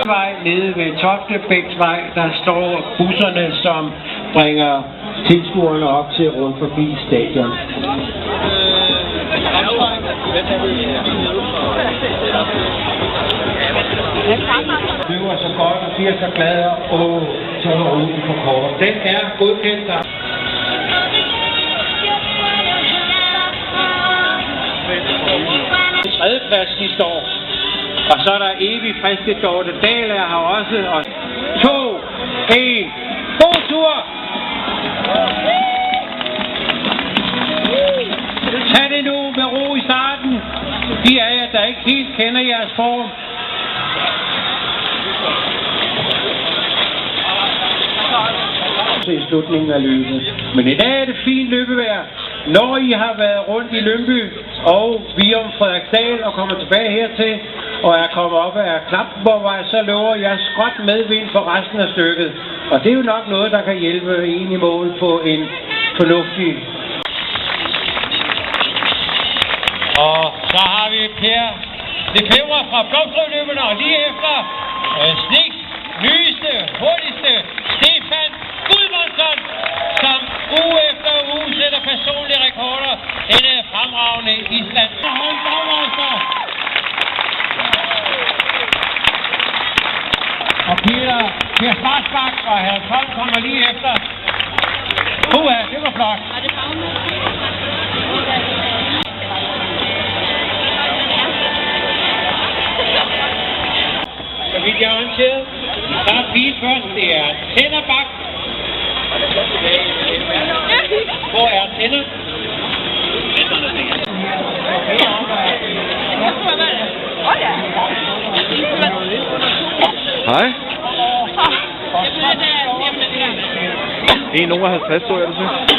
Vej nede ved Toftebæksvej, der står busserne, som bringer tilskuerne op til rundt forbi stadion. Løber så godt og bliver så glad og tømmer uden for kort. Den er godkendt der. Tredjepladsen i står. Og så er der evig friske Dorte Dahl er her også. Og 2, 1, god tur! Tag det nu med ro i starten. De af jer, der ikke helt kender jeres form. I slutningen af løbet. Men i dag er det fint løbevejr. Når I har været rundt i Lyngby og Virum Frederiksdal og kommer tilbage hertil og er kommet op af Klapborgvej, så lover jeg skråt medvind for resten af stykket. Og det er jo nok noget, der kan hjælpe en i mål på en fornuftig. Og så har vi Per Lefebvre fra Blomstrømløberne, og lige efter Sniks nyeste, hurtigste Stefan Gudmundsson, som uge efter uge sætter personlige rekorder. Denne fremragende Island. Og Per Svartsbak fra Herthold kommer lige efter. Det var flot. Så vidt jeg er orienteret, der er bil først. Det er Tænderbak. Hvor er Tænder? Hej. 1,50 tror jeg, det synes.